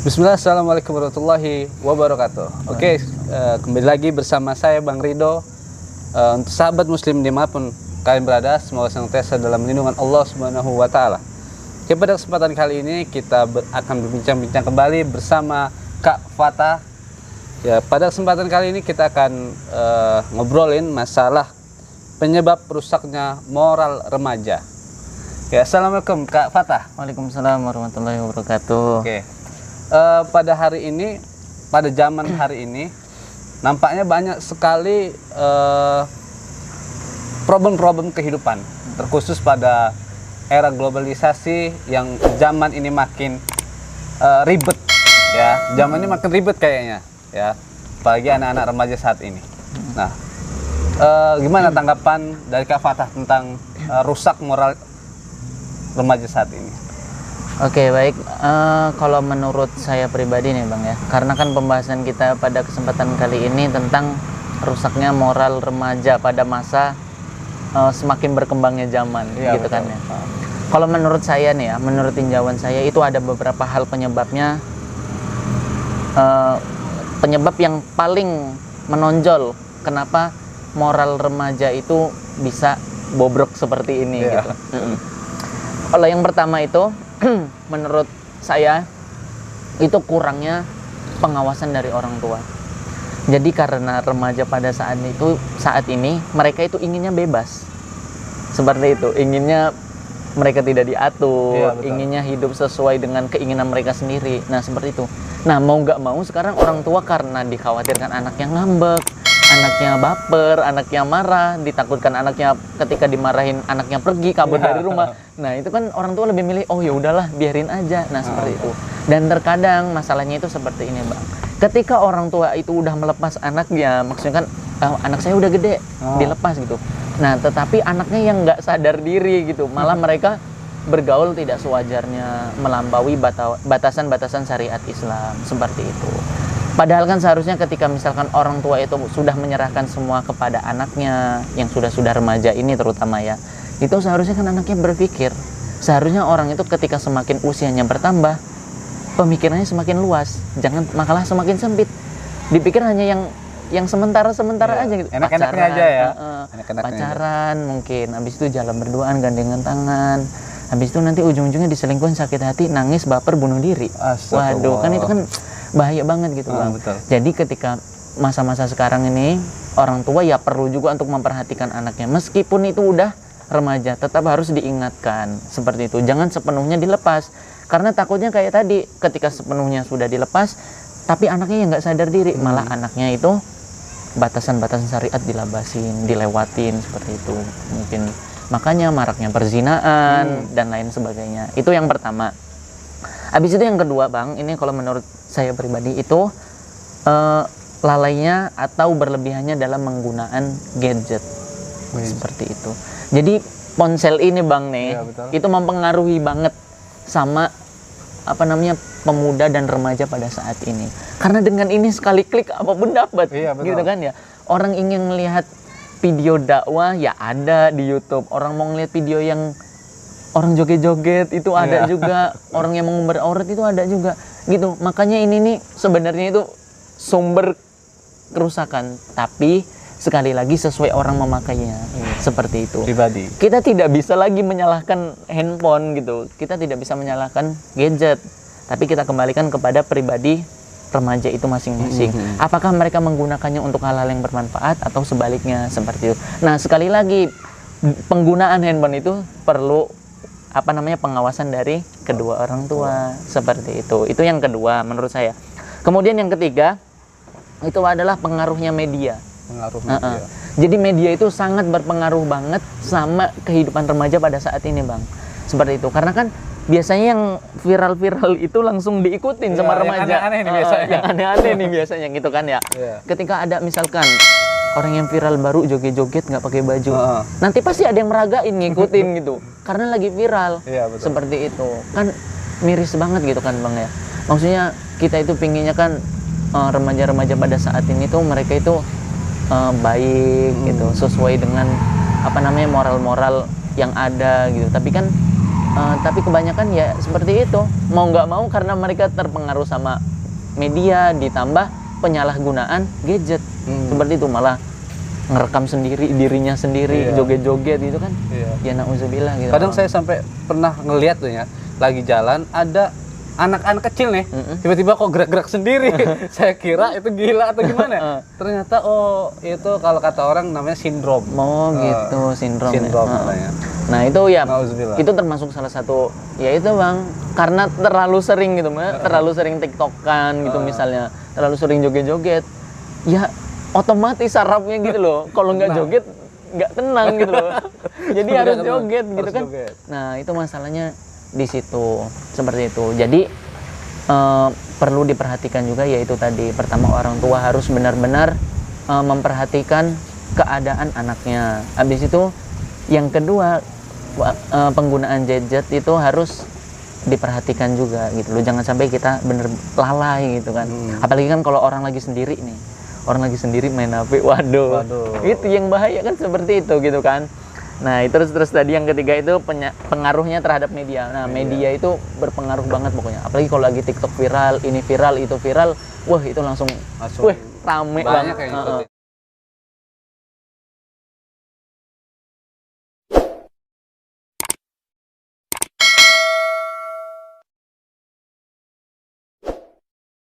Bismillah, assalamualaikum warahmatullahi wabarakatuh. Oke, kembali lagi bersama saya Bang Rido. Untuk sahabat muslim dimanapun kalian berada, semoga senantiasa dalam lindungan Allah Subhanahu wa Ta'ala. Oke, pada kesempatan kali ini kita akan berbincang-bincang kembali bersama Kak Fatah. Ya, pada kesempatan kali ini kita akan ngobrolin masalah penyebab rusaknya moral remaja. Ya, assalamualaikum Kak Fatah. Waalaikumsalam warahmatullahi wabarakatuh. Oke. Pada hari ini, pada zaman hari ini, nampaknya banyak sekali problem-problem kehidupan, terkhusus pada era globalisasi yang zaman ini makin ribet, ya. Zaman ini makin ribet kayaknya, ya. Apalagi anak-anak remaja saat ini. Nah, gimana tanggapan dari Kak Fatah tentang rusak moral remaja saat ini? Oke, baik. Kalau menurut saya pribadi nih Bang ya, karena kan pembahasan kita pada kesempatan kali ini tentang rusaknya moral remaja pada masa semakin berkembangnya zaman, ya, gitu betul. kan ya. Kalau menurut saya nih ya, menurut tinjauan saya itu ada beberapa hal penyebabnya. Penyebab yang paling menonjol kenapa moral remaja itu bisa bobrok seperti ini, gitu. Kalau yang pertama itu menurut saya itu kurangnya pengawasan dari orang tua. Jadi karena remaja pada saat ini mereka itu inginnya bebas. Seperti itu, inginnya mereka tidak diatur, inginnya hidup sesuai dengan keinginan mereka sendiri. Nah, seperti itu. Nah, mau nggak mau sekarang orang tua karena dikhawatirkan anaknya ngambek, anaknya baper, anaknya marah, ditakutkan anaknya ketika dimarahin anaknya pergi kabur dari rumah. Nah, itu kan orang tua lebih milih, oh ya udahlah biarin aja. Nah, seperti itu. Dan terkadang masalahnya itu seperti ini, Bang. Ketika orang tua itu udah melepas anaknya, maksudnya kan anak saya udah gede, dilepas gitu. Nah, tetapi anaknya yang nggak sadar diri gitu, malah mereka bergaul tidak sewajarnya, melampaui batasan-batasan syariat Islam, seperti itu. Padahal kan seharusnya ketika misalkan orang tua itu sudah menyerahkan semua kepada anaknya yang sudah remaja ini terutama ya, itu seharusnya kan anaknya berpikir. Seharusnya orang itu ketika semakin usianya bertambah, pemikirannya semakin luas, jangan makalah semakin sempit. Dipikir hanya yang sementara aja gitu. Enak-enaknya aja ya. Pacaran mungkin, habis itu jalan berduaan gandengan tangan. Habis itu nanti ujung-ujungnya diselingkuhin, sakit hati, nangis, baper, bunuh diri. Waduh, kan itu kan bahaya banget gitu Bang. Betul. Jadi ketika masa-masa sekarang ini orang tua ya perlu juga untuk memperhatikan anaknya. Meskipun itu udah remaja, tetap harus diingatkan seperti itu. Jangan sepenuhnya dilepas. Karena takutnya kayak tadi, ketika sepenuhnya sudah dilepas, tapi anaknya yang nggak sadar diri, malah anaknya itu batasan-batasan syariat dilewatin seperti itu. Mungkin makanya maraknya perzinaan dan lain sebagainya. Itu yang pertama. Habis itu yang kedua Bang, ini kalau menurut saya pribadi itu lalainya atau berlebihannya dalam menggunakan gadget. Seperti itu. Jadi ponsel ini Bang nih, itu mempengaruhi banget sama pemuda dan remaja pada saat ini. Karena dengan ini sekali klik apapun dapat, gitu kan ya. Orang ingin melihat video dakwah ya ada di YouTube. Orang mau ngeliat video yang orang joget-joget itu ada juga, orang yang mengumbar aurat itu ada juga, gitu. Makanya ini nih sebenarnya itu sumber kerusakan, tapi sekali lagi sesuai orang memakainya, seperti itu. Pribadi. Kita tidak bisa lagi menyalahkan handphone gitu, kita tidak bisa menyalahkan gadget, tapi kita kembalikan kepada pribadi remaja itu masing-masing. Apakah mereka menggunakannya untuk hal-hal yang bermanfaat atau sebaliknya, seperti itu. Nah, sekali lagi penggunaan handphone itu perlu pengawasan dari kedua orang tua, seperti itu. Itu yang kedua menurut saya. Kemudian yang ketiga itu adalah pengaruhnya media. Jadi media itu sangat berpengaruh banget sama kehidupan remaja pada saat ini Bang. Seperti itu. Karena kan biasanya yang viral-viral itu langsung diikutin sama remaja. Yang aneh-aneh nih biasanya. Yang aneh-aneh nih biasanya gitu kan ya. Ketika ada misalkan orang yang viral baru joget-joget nggak pakai baju, nanti pasti ada yang meragain ngikutin gitu, karena lagi viral. Seperti itu kan miris banget gitu kan Bang ya. Maksudnya kita itu pinginnya kan remaja-remaja pada saat ini tuh mereka itu baik gitu, sesuai dengan moral-moral yang ada gitu. Tapi kan Tapi kebanyakan ya seperti itu, mau nggak mau karena mereka terpengaruh sama media, ditambah penyalahgunaan gadget seperti itu, malah ngerekam sendiri dirinya sendiri, joget-joget gitu kan. Ya nauzubillah gitu. Kadang saya sampai pernah ngeliat tuh ya, lagi jalan ada anak-anak kecil nih, tiba-tiba kok gerak-gerak sendiri. Saya kira itu gila atau gimana. Ternyata oh itu kalau kata orang namanya sindrom. Oh gitu, sindrom namanya. Nah itu ya, Nauzubillah. itu termasuk salah satu, ya itu bang, karena terlalu sering gitu, terlalu sering tiktokan gitu misalnya, terlalu sering joget-joget, ya otomatis sarafnya gitu loh, kalau nggak joget nggak tenang gitu loh, jadi harus joget gitu kan. Nah itu masalahnya di situ, seperti itu. Jadi perlu diperhatikan juga, yaitu tadi pertama orang tua harus benar-benar memperhatikan keadaan anaknya. Habis itu yang kedua, penggunaan gadget itu harus diperhatikan juga gitu loh, jangan sampai kita bener lalai gitu kan. Apalagi kan kalau orang lagi sendiri nih, orang lagi sendiri main HP, waduh. Itu yang bahaya kan, seperti itu gitu kan. Nah terus tadi yang ketiga itu pengaruhnya terhadap media. Nah media itu berpengaruh banget pokoknya, apalagi kalau lagi TikTok viral, ini viral, itu viral, wah itu langsung wah rame banget.